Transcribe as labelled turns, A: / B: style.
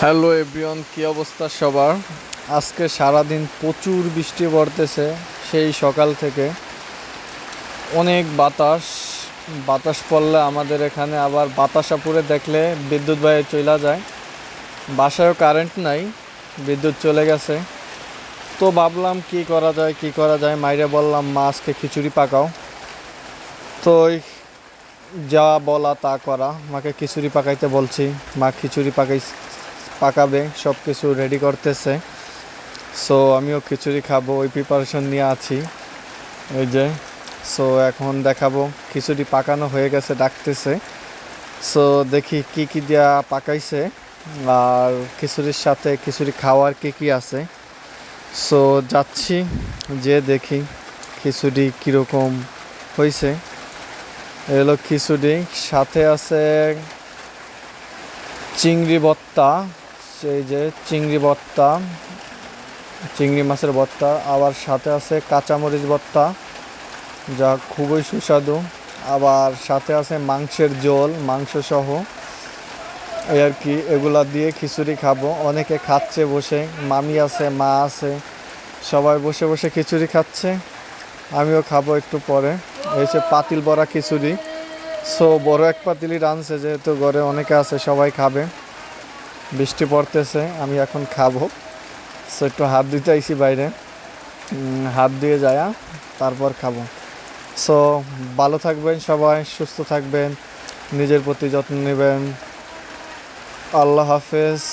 A: Hello everyone, কি অবস্থা সবার? আজকে সারাদিন প্রচুর বৃষ্টি পড়তেছে। সেই সকাল থেকে অনেক বাতাস বাতাস পড়লে আমাদের এখানে আবার বাতাসাপুরে দেখলে বিদ্যুৎ বাইরে চলে যায়। বাসায়ও কারেন্ট নাই, বিদ্যুৎ চলে গেছে। তো ভাবলাম কি করা যায়, মাইরে বললাম মা আজকে খিচুড়ি পাকাও। তো যা বলা তা করা, মাকে খিচুড়ি পাকাইতে বলছি। মা খিচুড়ি পাকাবে, সব কিছু রেডি করতেছে। সো আমিও খিচুড়ি খাবো, ওই প্রিপারেশন নিয়ে আছি। ওই যে সো এখন দেখাবো। খিচুড়ি পাকানো হয়ে গেছে, ডাকতেছে। সো দেখি কি কি দিয়া পাকাইছে, আর খিচুড়ির সাথে খিচুড়ি খাওয়ার কি কি আছে। সো যাচ্ছি, যে দেখি খিচুড়ি কীরকম হয়েছে। এলো খিচুড়ি, সাথে আছে চিংড়ি ভর্তা। সেই যে চিংড়ি ভর্তা, চিংড়ি মাছের ভর্তা, আবার সাথে আছে কাঁচামরিচ ভর্তা, যা খুবই সুস্বাদু। আবার সাথে আছে মাংসের ঝোল, মাংস সহ। এই আর কি, এগুলা দিয়ে খিচুড়ি খাবো। অনেকে খাচ্ছে বসে, মামি আছে, মা আছে, সবাই বসে বসে খিচুড়ি খাচ্ছে। আমিও খাবো একটু পরে। এই যে পাতিল ভরা খিচুড়ি। সো বড় এক পাতিলই রাঁধছে, যেহেতু ঘরে অনেকে আছে, সবাই খাবে। বৃষ্টি পড়তেছে, আমি এখন খাবো। সো একটু হাত ধুতে আইছি বাইরে, হাত ধুয়ে যায়া তারপর খাবো। সো ভালো থাকবেন সবাই, সুস্থ থাকবেন, নিজের প্রতি যত্ন নেবেন। আল্লাহ হাফেজ।